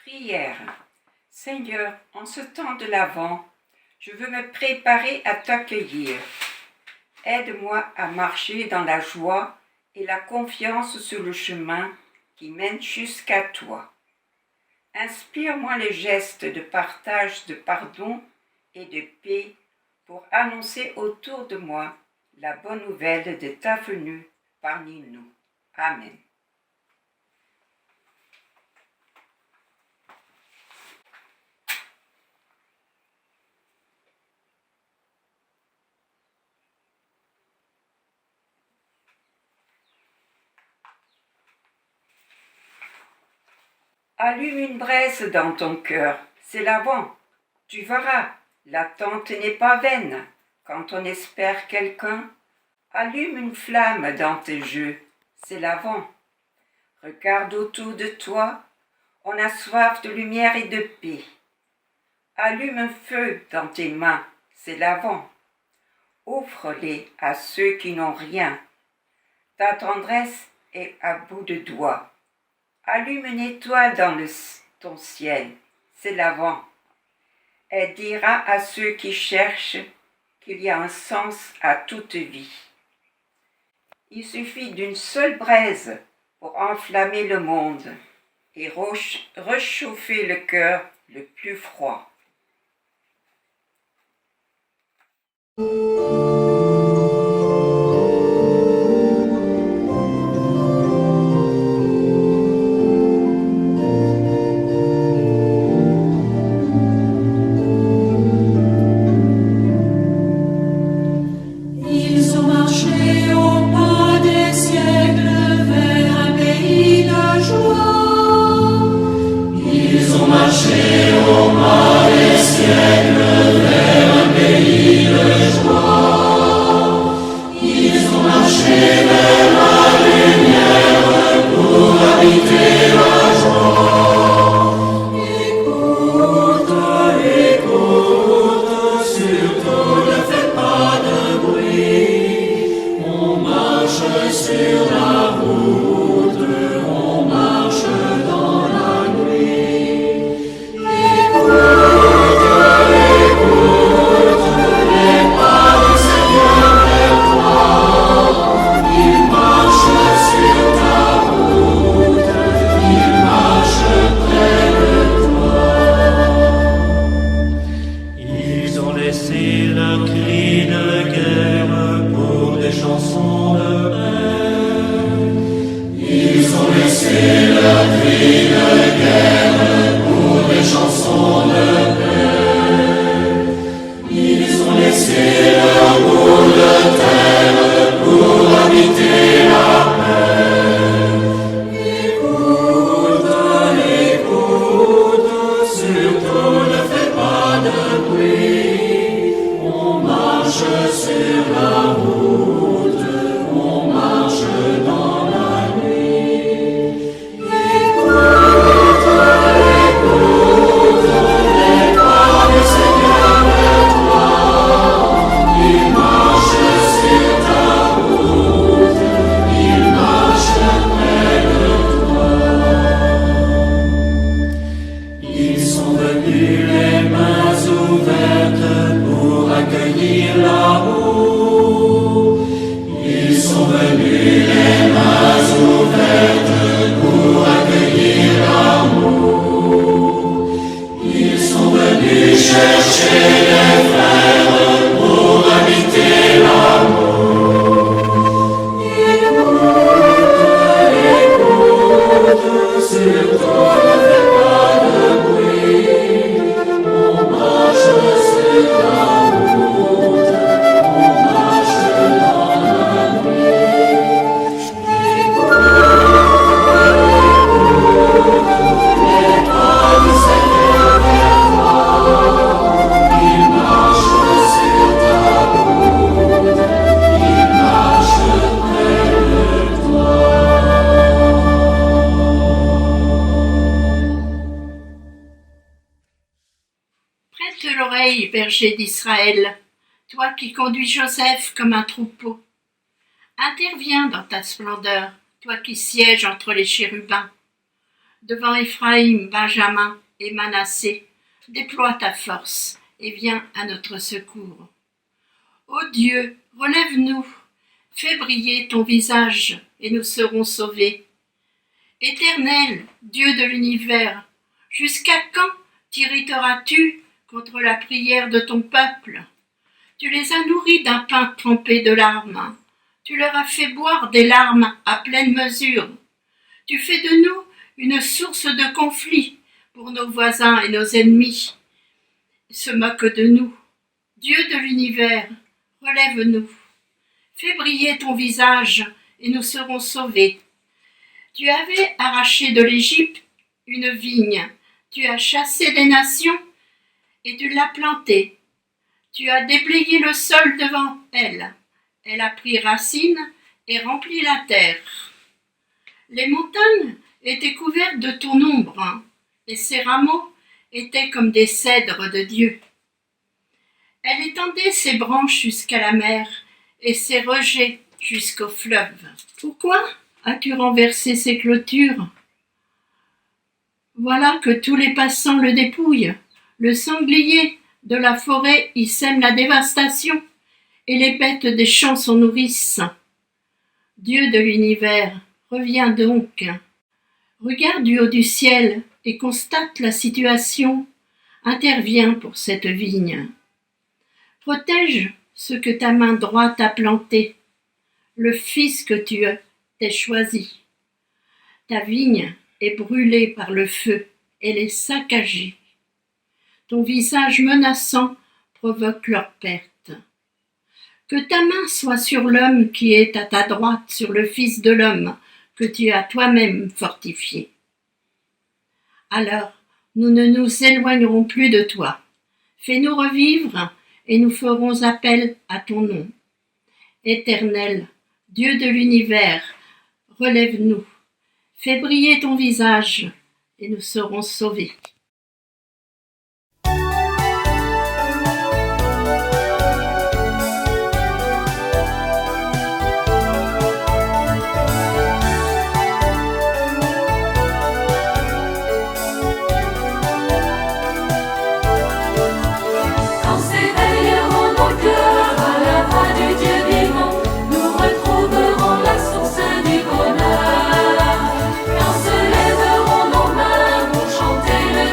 Prière. Seigneur, en ce temps de l'Avent, je veux me préparer à t'accueillir. Aide-moi à marcher dans la joie et la confiance sur le chemin qui mène jusqu'à toi. Inspire-moi les gestes de partage, de pardon et de paix pour annoncer autour de moi la bonne nouvelle de ta venue parmi nous. Amen. Allume une braise dans ton cœur, c'est l'Avent. Tu verras, l'attente n'est pas vaine. Quand on espère quelqu'un, allume une flamme dans tes yeux, c'est l'Avent. Regarde autour de toi, on a soif de lumière et de paix. Allume un feu dans tes mains, c'est l'Avent. Offre-les à ceux qui n'ont rien. Ta tendresse est à bout de doigts. Allume une étoile dans ton ciel, c'est l'Avent. Elle dira à ceux qui cherchent qu'il y a un sens à toute vie. Il suffit d'une seule braise pour enflammer le monde et réchauffer le cœur le plus froid. Ils ont marché au pas Berger d'Israël, toi qui conduis Joseph comme un troupeau. Interviens dans ta splendeur, toi qui sièges entre les chérubins. Devant Éphraïm, Benjamin et Manassé, déploie ta force et viens à notre secours. Ô Dieu, relève-nous, fais briller ton visage et nous serons sauvés. Éternel, Dieu de l'univers, jusqu'à quand t'irriteras-tu contre la prière de ton peuple? Tu les as nourris d'un pain trempé de larmes. Tu leur as fait boire des larmes à pleine mesure. Tu fais de nous une source de conflit pour nos voisins et nos ennemis. Ils se moquent de nous. Dieu de l'univers, relève-nous. Fais briller ton visage et nous serons sauvés. Tu avais arraché de l'Égypte une vigne. Tu as chassé des nations et tu l'as plantée. Tu as déblayé le sol devant elle. Elle a pris racine et rempli la terre. Les montagnes étaient couvertes de ton ombre, et ses rameaux étaient comme des cèdres de Dieu. Elle étendait ses branches jusqu'à la mer et ses rejets jusqu'au fleuve. Pourquoi as-tu renversé ces clôtures? Voilà que tous les passants le dépouillent. Le sanglier de la forêt y sème la dévastation, et les bêtes des champs s'en nourrissent. Dieu de l'univers, reviens donc. Regarde du haut du ciel et constate la situation. Interviens pour cette vigne. Protège ce que ta main droite a planté, le fils que tu t'es choisi. Ta vigne est brûlée par le feu, elle est saccagée. Ton visage menaçant provoque leur perte. Que ta main soit sur l'homme qui est à ta droite, sur le Fils de l'homme que tu as toi-même fortifié. Alors, nous ne nous éloignerons plus de toi. Fais-nous revivre et nous ferons appel à ton nom. Éternel, Dieu de l'univers, relève-nous. Fais briller ton visage et nous serons sauvés. Quand se lèveront nos mains pour chanter le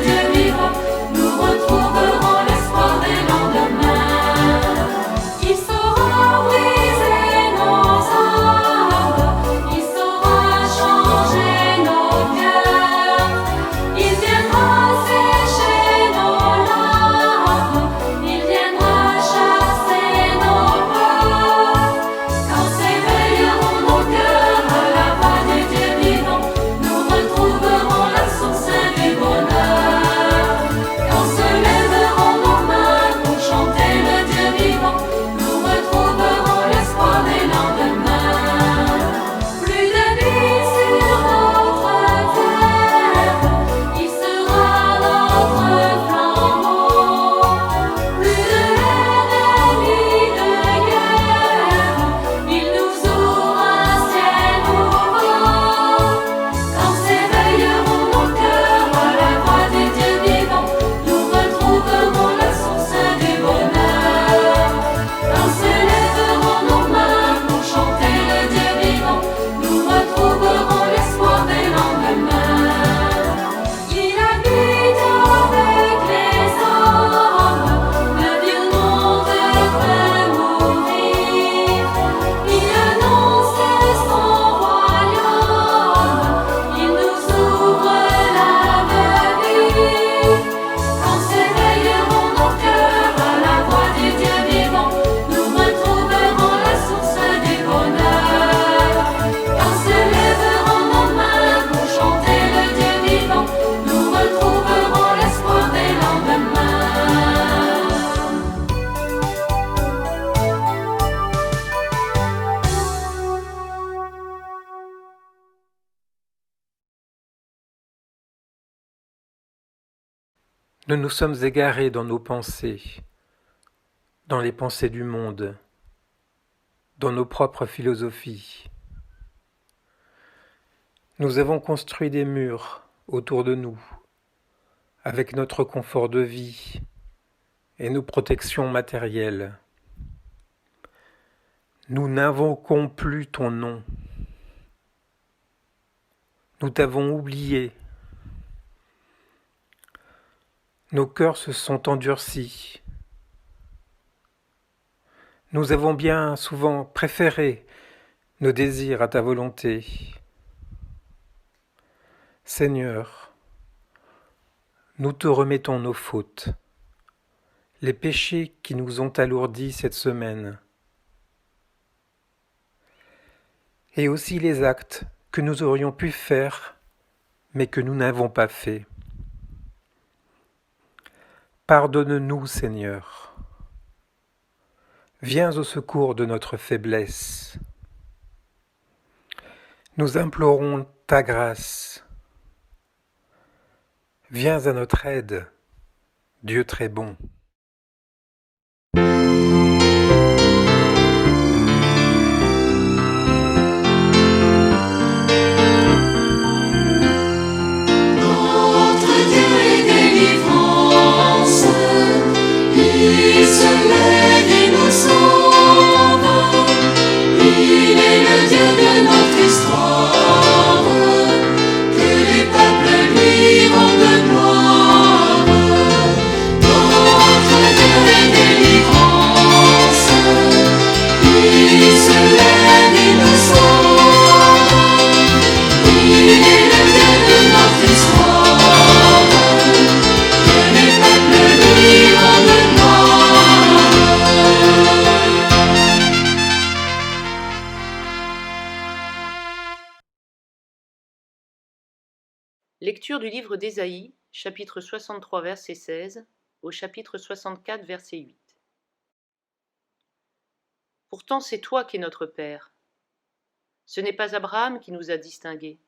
Nous nous sommes égarés dans nos pensées, dans les pensées du monde, dans nos propres philosophies. Nous avons construit des murs autour de nous, avec notre confort de vie et nos protections matérielles. Nous n'invoquons plus ton nom. Nous t'avons oublié. Nos cœurs se sont endurcis. Nous avons bien souvent préféré nos désirs à ta volonté. Seigneur, nous te remettons nos fautes, les péchés qui nous ont alourdis cette semaine, et aussi les actes que nous aurions pu faire, mais que nous n'avons pas fait. Pardonne-nous, Seigneur. Viens au secours de notre faiblesse. Nous implorons ta grâce. Viens à notre aide, Dieu très bon. Lecture du livre d'Ésaïe, chapitre 63, verset 16, au chapitre 64, verset 8. Pourtant c'est toi qui es notre Père. Ce n'est pas Abraham qui nous a distingués.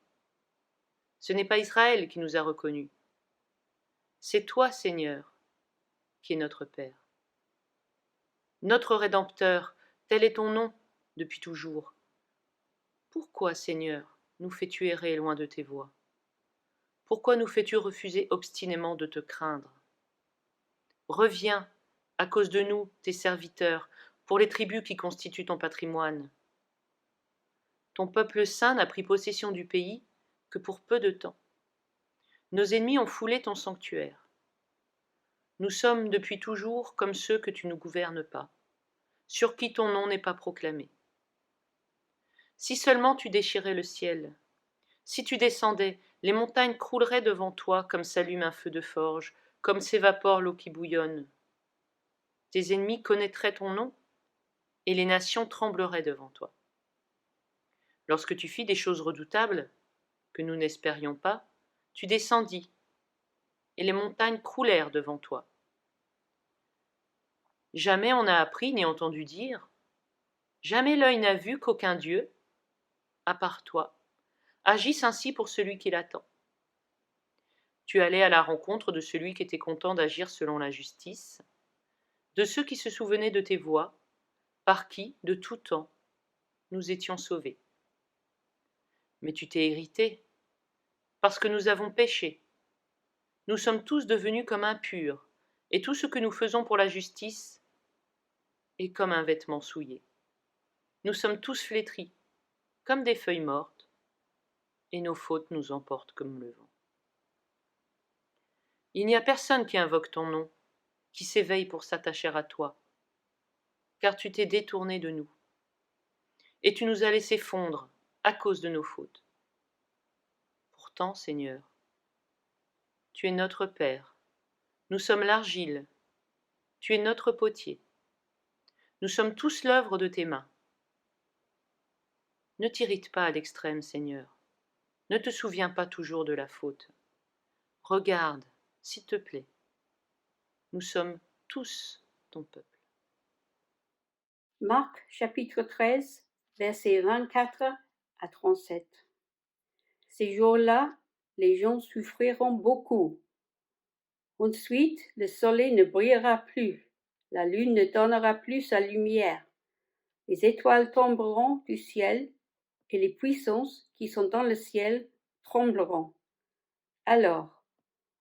Ce n'est pas Israël qui nous a reconnus. C'est toi, Seigneur, qui es notre Père. Notre Rédempteur, tel est ton nom depuis toujours. Pourquoi, Seigneur, nous fais-tu errer loin de tes voies ? Pourquoi nous fais-tu refuser obstinément de te craindre ? Reviens, à cause de nous, tes serviteurs, pour les tribus qui constituent ton patrimoine. Ton peuple saint n'a pris possession du pays que pour peu de temps. Nos ennemis ont foulé ton sanctuaire. Nous sommes depuis toujours comme ceux que tu ne gouvernes pas, sur qui ton nom n'est pas proclamé. Si seulement tu déchirais le ciel, si tu descendais, les montagnes crouleraient devant toi comme s'allume un feu de forge, comme s'évapore l'eau qui bouillonne. Tes ennemis connaîtraient ton nom, et les nations trembleraient devant toi. Lorsque tu fis des choses redoutables, que nous n'espérions pas, tu descendis, et les montagnes croulèrent devant toi. Jamais on n'a appris ni entendu dire, jamais l'œil n'a vu qu'aucun Dieu, à part toi, agisse ainsi pour celui qui l'attend. Tu allais à la rencontre de celui qui était content d'agir selon la justice, de ceux qui se souvenaient de tes voies, par qui, de tout temps, nous étions sauvés. Mais tu t'es irrité, parce que nous avons péché. Nous sommes tous devenus comme impurs, et tout ce que nous faisons pour la justice est comme un vêtement souillé. Nous sommes tous flétris, comme des feuilles mortes, et nos fautes nous emportent comme le vent. Il n'y a personne qui invoque ton nom, qui s'éveille pour s'attacher à toi, car tu t'es détourné de nous, et tu nous as laissés fondre à cause de nos fautes. Pourtant, Seigneur, tu es notre Père, nous sommes l'argile, tu es notre potier, nous sommes tous l'œuvre de tes mains. Ne t'irrite pas à l'extrême, Seigneur, ne te souviens pas toujours de la faute. Regarde, s'il te plaît, nous sommes tous ton peuple. Marc chapitre 13, versets 24 à 37. Ces jours-là, les gens souffriront beaucoup. Ensuite, le soleil ne brillera plus, la lune ne donnera plus sa lumière, les étoiles tomberont du ciel, et les puissances qui sont dans le ciel trembleront. Alors,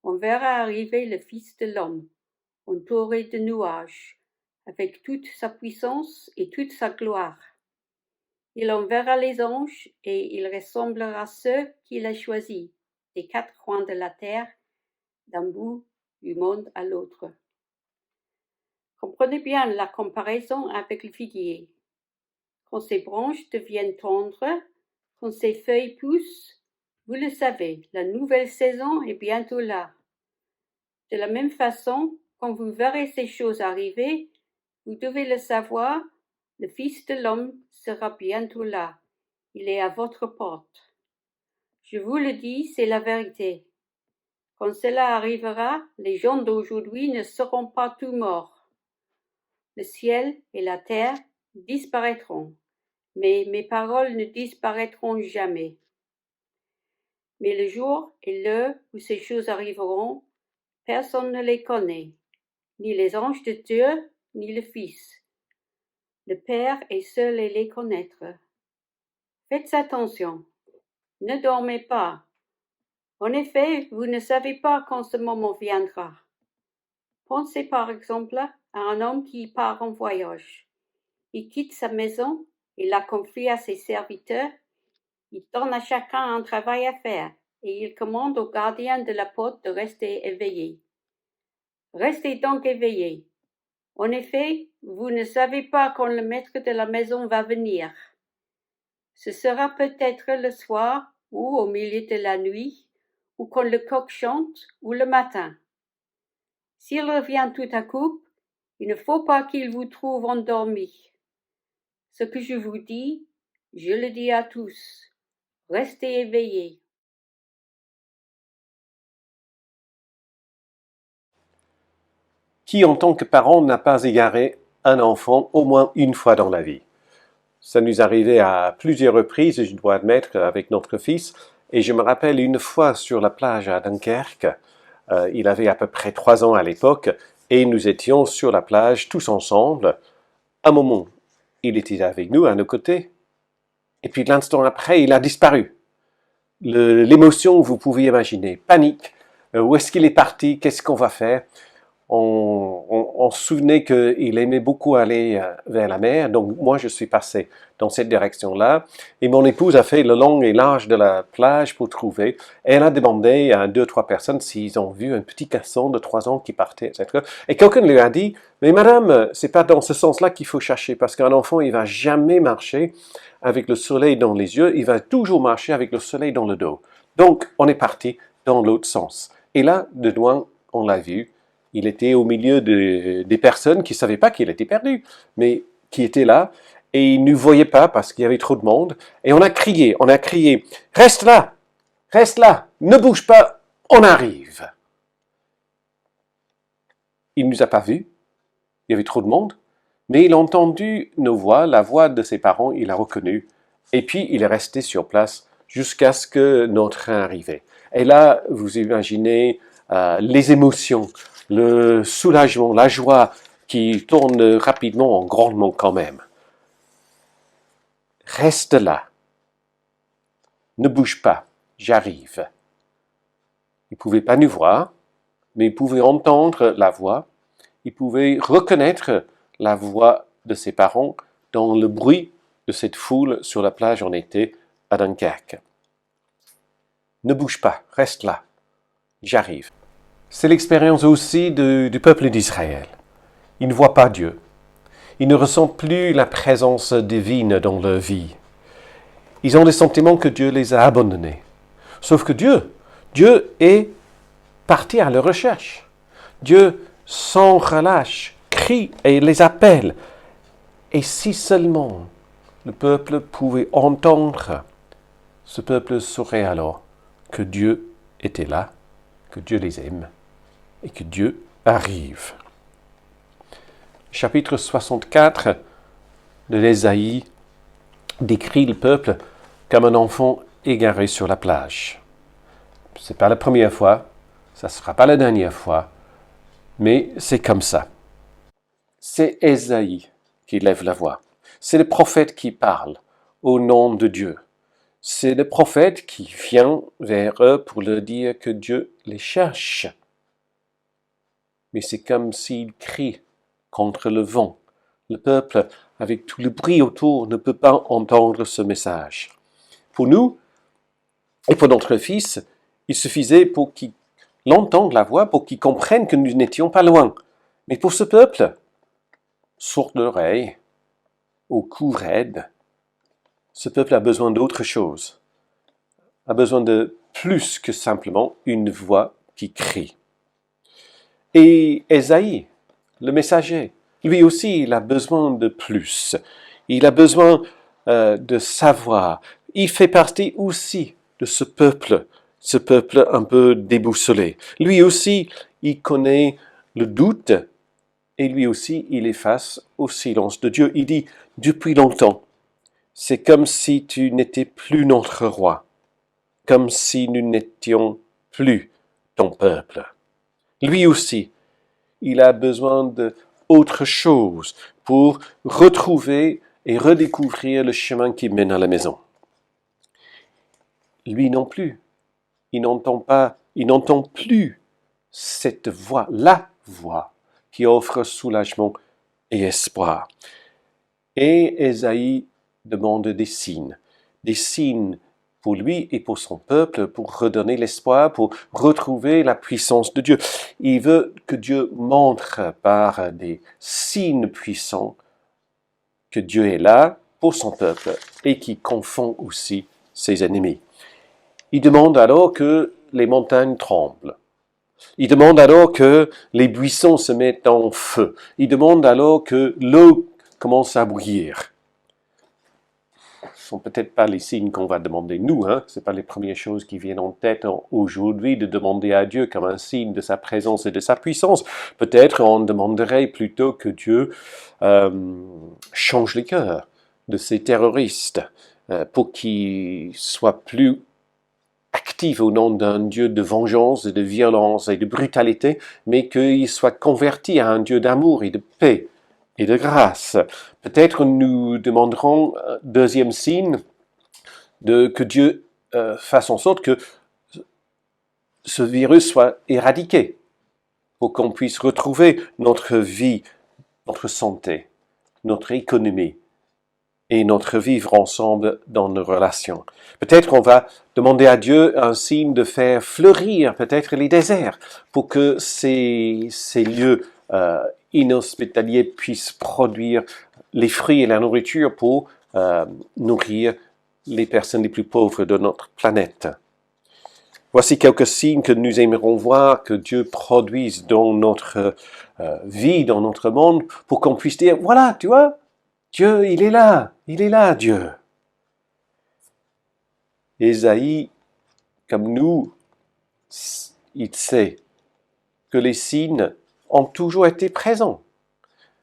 on verra arriver le Fils de l'homme, entouré de nuages, avec toute sa puissance et toute sa gloire. Il enverra les anges et il ressemblera à ceux qu'il a choisis, des quatre coins de la terre, d'un bout du monde à l'autre. Comprenez bien la comparaison avec le figuier. Quand ses branches deviennent tendres, quand ses feuilles poussent, vous le savez, la nouvelle saison est bientôt là. De la même façon, quand vous verrez ces choses arriver, vous devez le savoir, le Fils de l'homme sera bientôt là. Il est à votre porte. Je vous le dis, c'est la vérité. Quand cela arrivera, les gens d'aujourd'hui ne seront pas tous morts. Le ciel et la terre disparaîtront, mais mes paroles ne disparaîtront jamais. Mais le jour et l'heure où ces choses arriveront, personne ne les connaît, ni les anges de Dieu, ni le Fils. Le Père est seul à les connaître. Faites attention, ne dormez pas. En effet, vous ne savez pas quand ce moment viendra. Pensez par exemple à un homme qui part en voyage. Il quitte sa maison, il la confie à ses serviteurs, il donne à chacun un travail à faire et il commande au gardien de la porte de rester éveillé. Restez donc éveillés. En effet, vous ne savez pas quand le maître de la maison va venir. Ce sera peut-être le soir ou au milieu de la nuit, ou quand le coq chante, ou le matin. S'il revient tout à coup, il ne faut pas qu'il vous trouve endormis. Ce que je vous dis, je le dis à tous. Restez éveillés. Qui, en tant que parent, n'a pas égaré un enfant au moins une fois dans la vie? Ça nous arrivait à plusieurs reprises, je dois admettre, avec notre fils. Et je me rappelle une fois sur la plage à Dunkerque, il avait à peu près 3 ans à l'époque, et nous étions sur la plage tous ensemble. Un moment, il était avec nous, à nos côtés, et puis l'instant après, il a disparu. L'émotion, vous pouvez imaginer, panique. Où est-ce qu'il est parti? Qu'est-ce qu'on va faire? On se souvenait qu'il aimait beaucoup aller vers la mer, donc moi je suis passé dans cette direction-là, et mon épouse a fait le long et large de la plage pour trouver, et elle a demandé à 2-3 personnes s'ils ont vu un petit garçon de 3 ans qui partait, etc. Et quelqu'un lui a dit, mais madame, c'est pas dans ce sens-là qu'il faut chercher, parce qu'un enfant, il va jamais marcher avec le soleil dans les yeux, il va toujours marcher avec le soleil dans le dos. Donc, on est parti dans l'autre sens. Et là, de loin, on l'a vu, il était au milieu des personnes qui ne savaient pas qu'il était perdu, mais qui étaient là, et il ne nous voyait pas parce qu'il y avait trop de monde. Et on a crié, « Reste là, ne bouge pas, on arrive !» Il ne nous a pas vus, il y avait trop de monde, mais il a entendu nos voix, la voix de ses parents, il a reconnu, et puis il est resté sur place jusqu'à ce que notre train arrivait. Et là, vous imaginez les émotions, le soulagement, la joie qui tourne rapidement en grandement quand même. Reste là. Ne bouge pas, j'arrive. Il ne pouvait pas nous voir, mais il pouvait entendre la voix, il pouvait reconnaître la voix de ses parents dans le bruit de cette foule sur la plage en été à Dunkerque. Ne bouge pas, reste là, j'arrive. C'est l'expérience aussi du peuple d'Israël. Ils ne voient pas Dieu. Ils ne ressentent plus la présence divine dans leur vie. Ils ont le sentiment que Dieu les a abandonnés. Sauf que Dieu est parti à leur recherche. Dieu, sans relâche, crie et les appelle. Et si seulement le peuple pouvait entendre, ce peuple saurait alors que Dieu était là, que Dieu les aime et que Dieu arrive. Chapitre 64 de l'Ésaïe décrit le peuple comme un enfant égaré sur la plage. Ce n'est pas la première fois, ça ne sera pas la dernière fois Mais c'est comme ça. C'est Ésaïe qui lève la voix. C'est le prophète qui parle au nom de Dieu. C'est le prophète qui vient vers eux pour leur dire que Dieu les cherche. Mais c'est comme s'il crie contre le vent. Le peuple, avec tout le bruit autour, ne peut pas entendre ce message. Pour nous, et pour notre fils, il suffisait pour qu'il entende la voix, pour qu'il comprenne que nous n'étions pas loin. Mais pour ce peuple, sourd d'oreille, au cou raide, ce peuple a besoin d'autre chose, a besoin de plus que simplement une voix qui crie. Et Ésaïe, le messager, lui aussi, il a besoin de plus. Il a besoin de savoir. Il fait partie aussi de ce peuple un peu déboussolé. Lui aussi, il connaît le doute et lui aussi, il est face au silence de Dieu. Il dit, depuis longtemps, c'est comme si tu n'étais plus notre roi, comme si nous n'étions plus ton peuple. Lui aussi, il a besoin d'autre chose pour retrouver et redécouvrir le chemin qui mène à la maison. Lui non plus, il n'entend plus cette voix, la voix qui offre soulagement et espoir. Et Ésaïe demande des signes pour lui et pour son peuple, pour redonner l'espoir, pour retrouver la puissance de Dieu. Il veut que Dieu montre par des signes puissants que Dieu est là pour son peuple et qui confond aussi ses ennemis. Il demande alors que les montagnes tremblent. Il demande alors que les buissons se mettent en feu. Il demande alors que l'eau commence à bouillir. Ce ne sont peut-être pas les signes qu'on va demander nous, hein? Ce n'est pas les premières choses qui viennent en tête aujourd'hui de demander à Dieu comme un signe de sa présence et de sa puissance. Peut-être on demanderait plutôt que Dieu change les cœurs de ces terroristes pour qu'ils soient plus actifs au nom d'un Dieu de vengeance, de violence et de brutalité, mais qu'ils soient convertis à un Dieu d'amour et de paix et de grâce. Peut-être nous demanderons, deuxième signe, que Dieu fasse en sorte que ce virus soit éradiqué, pour qu'on puisse retrouver notre vie, notre santé, notre économie et notre vivre ensemble dans nos relations. Peut-être on va demander à Dieu un signe de faire fleurir peut-être les déserts pour que ces lieux inhospitaliers puissent produire les fruits et la nourriture pour nourrir les personnes les plus pauvres de notre planète. Voici quelques signes que nous aimerons voir que Dieu produise dans notre vie, dans notre monde, pour qu'on puisse dire, voilà, tu vois, Dieu, il est là, Dieu. Ésaïe, comme nous, il sait que les signes ont toujours été présents.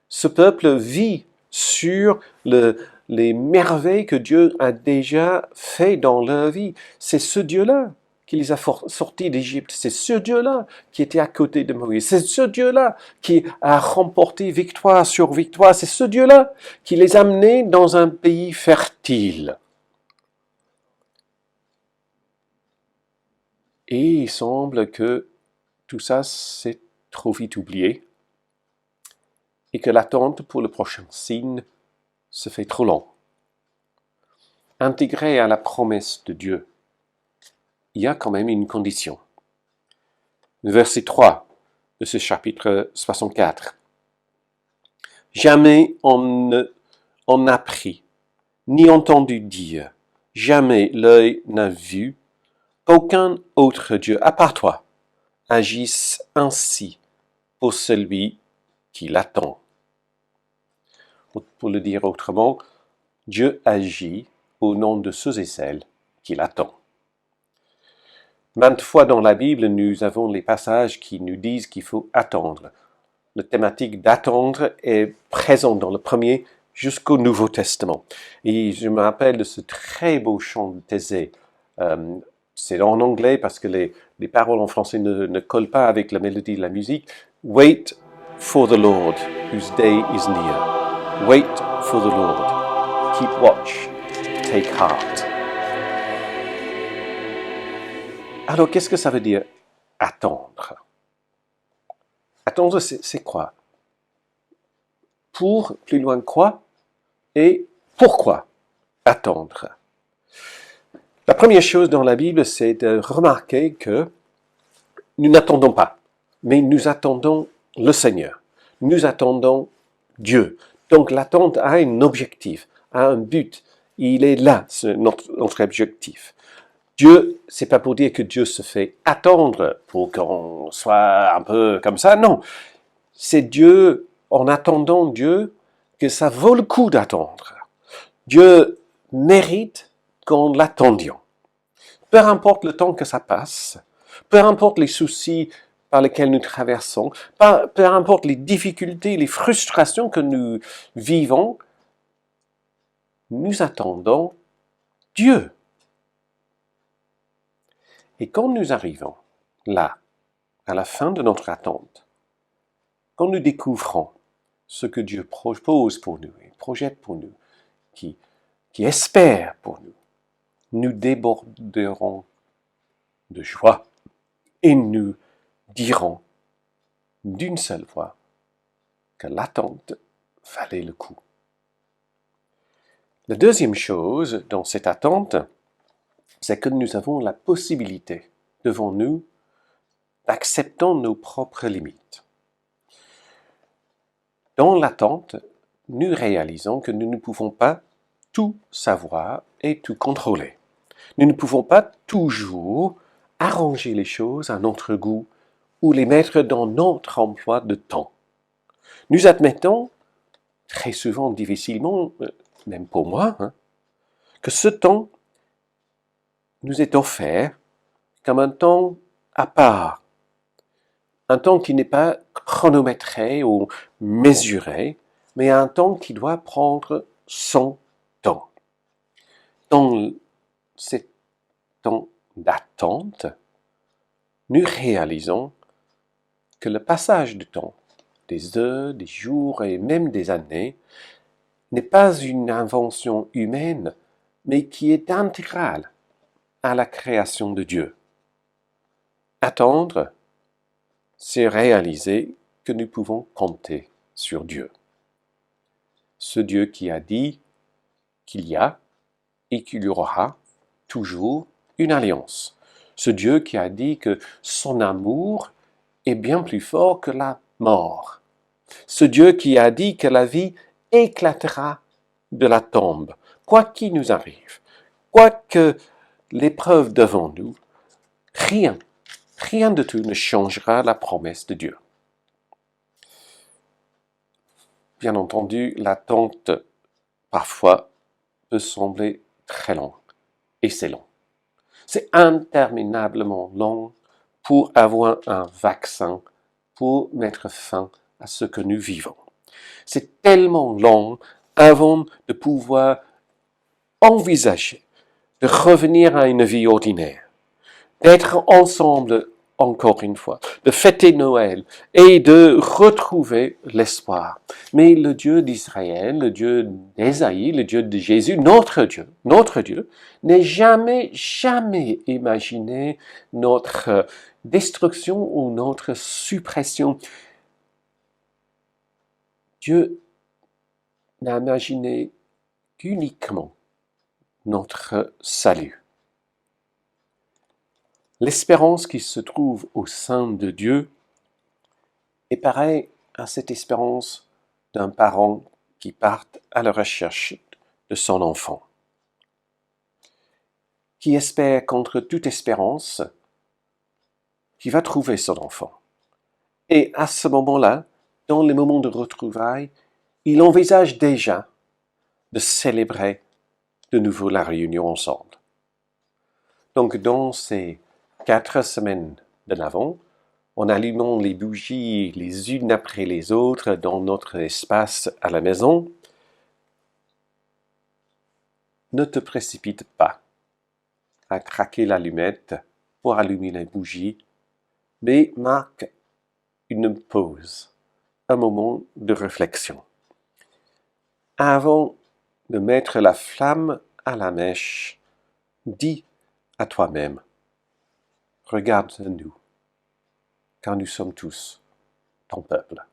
Ce peuple vit sur les merveilles que Dieu a déjà fait dans leur vie. C'est ce Dieu-là qui les a sortis d'Égypte. C'est ce Dieu-là qui était à côté de Moïse. C'est ce Dieu-là qui a remporté victoire sur victoire. C'est ce Dieu-là qui les a amenés dans un pays fertile. Et il semble que tout ça, c'est trop vite oublié et que l'attente pour le prochain signe se fait trop long. Intégré à la promesse de Dieu, il y a quand même une condition. Verset 3 de ce chapitre 64. Jamais on n'a appris, ni entendu dire, jamais l'œil n'a vu qu'aucun autre Dieu, à part toi, agisse ainsi pour celui qui l'attend. Pour le dire autrement, Dieu agit au nom de ceux et celles qui l'attendent. Maintes fois dans la Bible, nous avons les passages qui nous disent qu'il faut attendre. La thématique d'attendre est présente dans le premier jusqu'au Nouveau Testament. Et je me rappelle de ce très beau chant de Thésée, c'est en anglais parce que les paroles en français ne collent pas avec la mélodie de la musique. Wait for the Lord, whose day is near. Wait for the Lord. Keep watch. Take heart. Alors, qu'est-ce que ça veut dire attendre? Attendre, c'est quoi? Pour, plus loin quoi? Et pourquoi attendre? La première chose dans la Bible, c'est de remarquer que nous n'attendons pas, mais nous attendons le Seigneur. Nous attendons Dieu. Donc l'attente a un objectif, a un but. Il est là, notre objectif. Dieu, c'est pas pour dire que Dieu se fait attendre pour qu'on soit un peu comme ça, non. C'est Dieu, en attendant Dieu, que ça vaut le coup d'attendre. Dieu mérite qu'on l'attendions. Peu importe le temps que ça passe, peu importe les soucis par lesquels nous traversons, peu importe les difficultés, les frustrations que nous vivons, nous attendons Dieu. Et quand nous arrivons là, à la fin de notre attente, quand nous découvrons ce que Dieu propose pour nous, et projette pour nous, qui espère pour nous, nous déborderons de joie et nous dirons d'une seule voix que l'attente valait le coup. La deuxième chose dans cette attente, c'est que nous avons la possibilité devant nous d'accepter nos propres limites. Dans l'attente, nous réalisons que nous ne pouvons pas tout savoir et tout contrôler. Nous ne pouvons pas toujours arranger les choses à notre goût ou les mettre dans notre emploi de temps. Nous admettons, très souvent difficilement, même pour moi, que ce temps nous est offert comme un temps à part, un temps qui n'est pas chronométré ou mesuré, mais un temps qui doit prendre son temps. Dans ce temps d'attente, nous réalisons que le passage du temps, des heures, des jours et même des années, n'est pas une invention humaine, mais qui est intégrale à la création de Dieu. Attendre, c'est réaliser que nous pouvons compter sur Dieu. Ce Dieu qui a dit qu'il y a et qu'il y aura toujours une alliance. Ce Dieu qui a dit que son amour est bien plus fort que la mort. Ce Dieu qui a dit que la vie éclatera de la tombe, quoi qu'il nous arrive, quoi que l'épreuve devant nous, rien de tout ne changera la promesse de Dieu. Bien entendu, l'attente parfois peut sembler très longue, et c'est long. C'est interminablement long pour avoir un vaccin pour mettre fin à ce que nous vivons. C'est tellement long avant de pouvoir envisager de revenir à une vie ordinaire, d'être ensemble encore une fois, de fêter Noël et de retrouver l'espoir. Mais le Dieu d'Israël, le Dieu d'Ésaïe, le Dieu de Jésus, notre Dieu, n'est jamais imaginé notre destruction ou notre suppression. Dieu n'a imaginé qu'uniquement notre salut. L'espérance qui se trouve au sein de Dieu est pareille à cette espérance d'un parent qui part à la recherche de son enfant, qui espère contre toute espérance qu'il va trouver son enfant. Et à ce moment-là, dans les moments de retrouvailles, il envisage déjà de célébrer de nouveau la réunion ensemble. Donc dans ces 4 semaines de l'Avent, en allumant les bougies les unes après les autres dans notre espace à la maison, ne te précipite pas. à craquer l'allumette pour allumer les bougies, mais marque une pause, un moment de réflexion. Avant de mettre la flamme à la mèche, dis à toi-même, regarde-nous, car nous sommes tous ton peuple.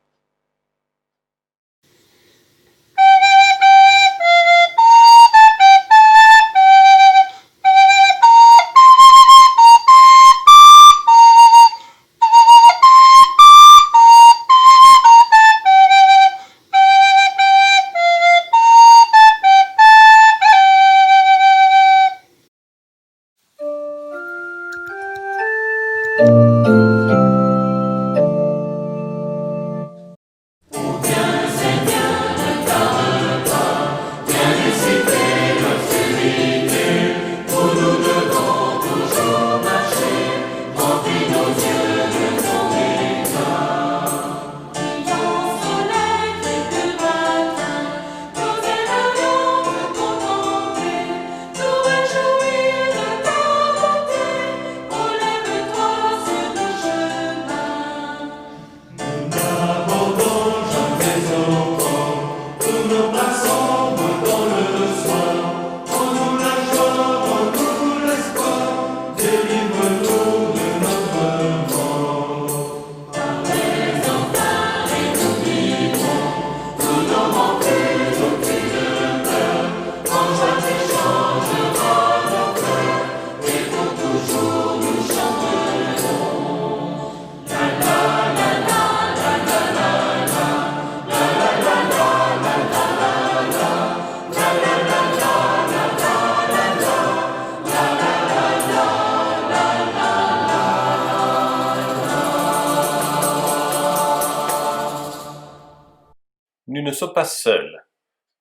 Nous ne sommes pas seuls.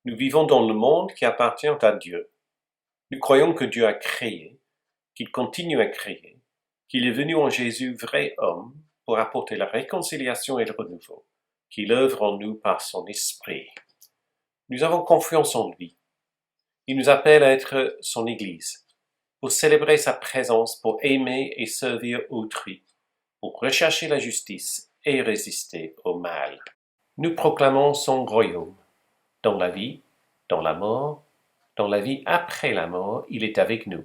Nous vivons dans le monde qui appartient à Dieu. Nous croyons que Dieu a créé, qu'il continue à créer, qu'il est venu en Jésus vrai homme pour apporter la réconciliation et le renouveau, qu'il œuvre en nous par son esprit. Nous avons confiance en lui. Il nous appelle à être son Église, pour célébrer sa présence, pour aimer et servir autrui, pour rechercher la justice et résister au mal. Nous proclamons son royaume. Dans la vie, dans la mort, dans la vie après la mort, il est avec nous.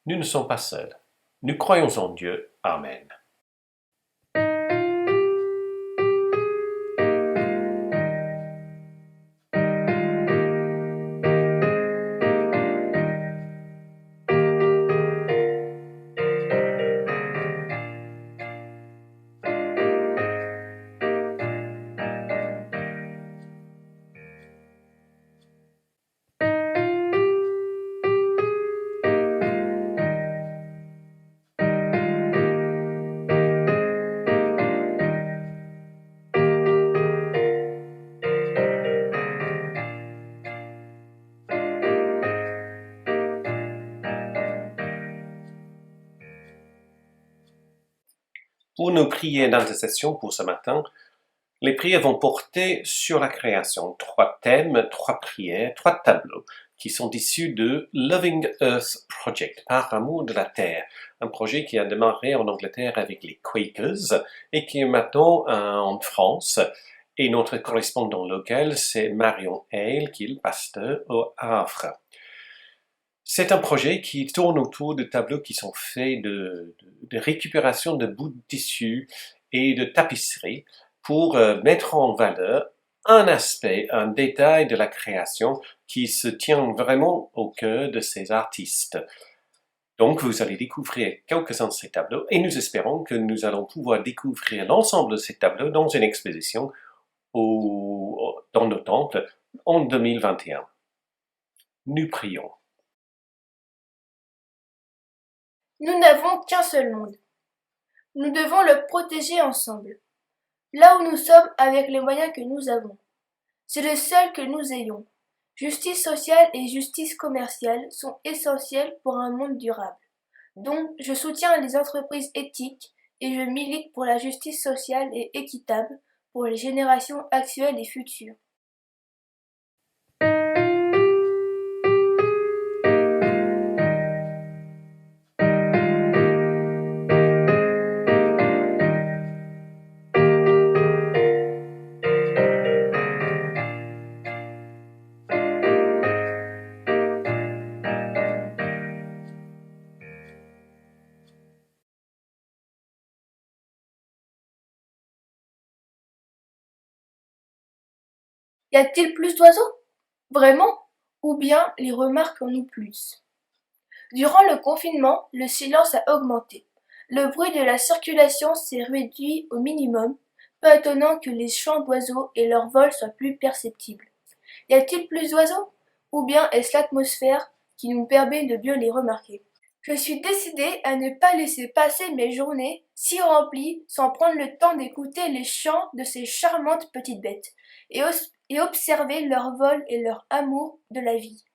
Nous ne sommes pas seuls. Nous croyons en Dieu. Amen. Pour nos prières d'intercession pour ce matin, les prières vont porter sur la création. 3 thèmes, 3 prières, 3 tableaux qui sont issus de Loving Earth Project, par amour de la terre. Un projet qui a démarré en Angleterre avec les Quakers et qui est maintenant en France. Et notre correspondant local, c'est Marion Hale, qui est le pasteur au Havre. C'est un projet qui tourne autour de tableaux qui sont faits de récupération de bouts de tissu et de tapisserie pour mettre en valeur un aspect, un détail de la création qui se tient vraiment au cœur de ces artistes. Donc, vous allez découvrir quelques-uns de ces tableaux et nous espérons que nous allons pouvoir découvrir l'ensemble de ces tableaux dans une exposition dans nos temples en 2021. Nous prions. Nous n'avons qu'un seul monde. Nous devons le protéger ensemble. Là où nous sommes avec les moyens que nous avons. C'est le seul que nous ayons. Justice sociale et justice commerciale sont essentielles pour un monde durable. Donc, je soutiens les entreprises éthiques et je milite pour la justice sociale et équitable pour les générations actuelles et futures. Y a-t-il plus d'oiseaux? Vraiment? Ou bien les remarquons-nous plus? Durant le confinement, le silence a augmenté. Le bruit de la circulation s'est réduit au minimum, pas étonnant que les chants d'oiseaux et leur vol soient plus perceptibles. Y a-t-il plus d'oiseaux? Ou bien est-ce l'atmosphère qui nous permet de mieux les remarquer? Je suis décidée à ne pas laisser passer mes journées si remplies sans prendre le temps d'écouter les chants de ces charmantes petites bêtes et observer leur vol et leur amour de la vie.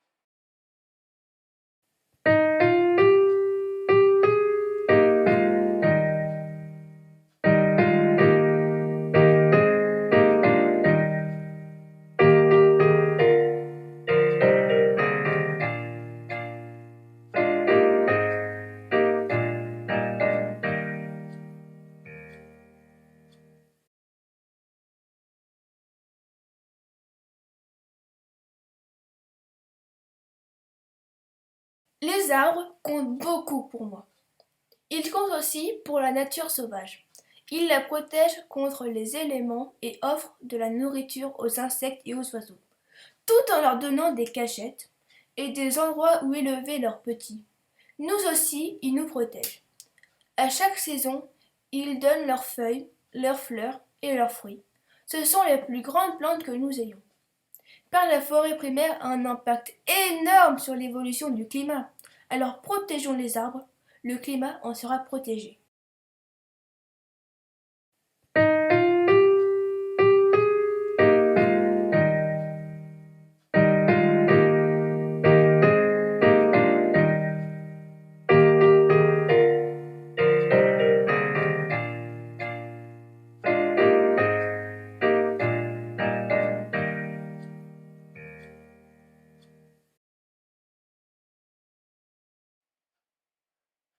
Les arbres comptent beaucoup pour moi. Ils comptent aussi pour la nature sauvage. Ils la protègent contre les éléments et offrent de la nourriture aux insectes et aux oiseaux, tout en leur donnant des cachettes et des endroits où élever leurs petits. Nous aussi, ils nous protègent. À chaque saison, ils donnent leurs feuilles, leurs fleurs et leurs fruits. Ce sont les plus grandes plantes que nous ayons. Car la forêt primaire a un impact énorme sur l'évolution du climat. Alors protégeons les arbres, le climat en sera protégé.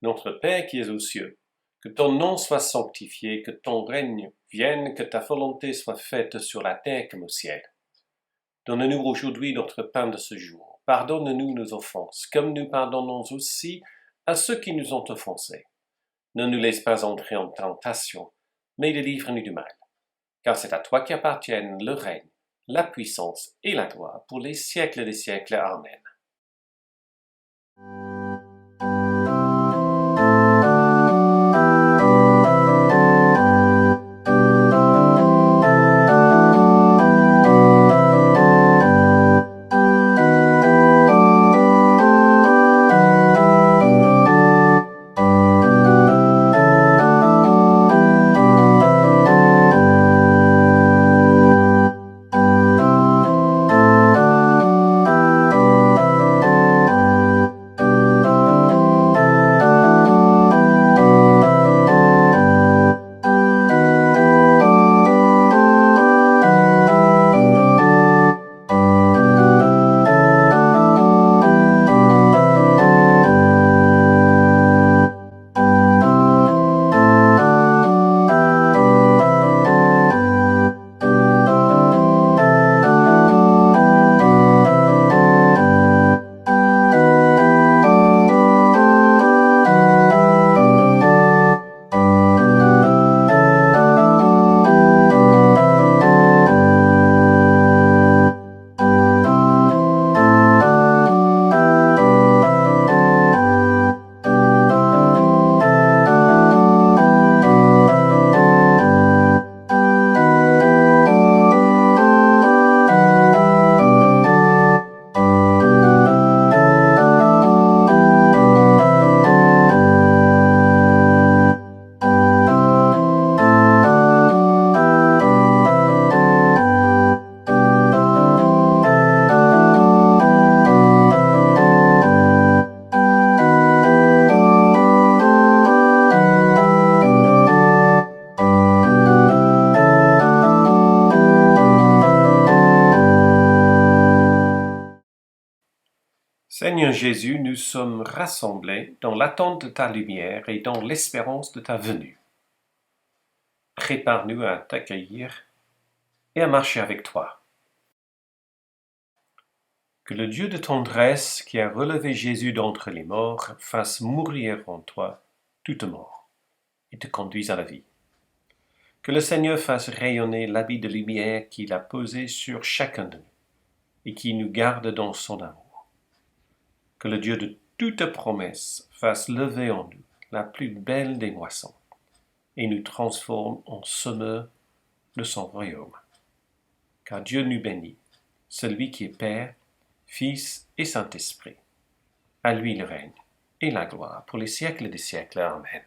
Notre Père qui es aux cieux, que ton nom soit sanctifié, que ton règne vienne, que ta volonté soit faite sur la terre comme au ciel. Donne-nous aujourd'hui notre pain de ce jour. Pardonne-nous nos offenses, comme nous pardonnons aussi à ceux qui nous ont offensés. Ne nous laisse pas entrer en tentation, mais délivre-nous du mal. Car c'est à toi qu'appartiennent le règne, la puissance et la gloire pour les siècles des siècles. Amen. Seigneur Jésus, nous sommes rassemblés dans l'attente de ta lumière et dans l'espérance de ta venue. Prépare-nous à t'accueillir et à marcher avec toi. Que le Dieu de tendresse qui a relevé Jésus d'entre les morts fasse mourir en toi toute mort et te conduise à la vie. Que le Seigneur fasse rayonner l'habit de lumière qu'il a posé sur chacun de nous et qui nous garde dans son amour. Que le Dieu de toute promesse fasse lever en nous la plus belle des moissons et nous transforme en semeurs de son royaume. Car Dieu nous bénit, celui qui est Père, Fils et Saint-Esprit. À lui le règne et la gloire pour les siècles des siècles. Amen.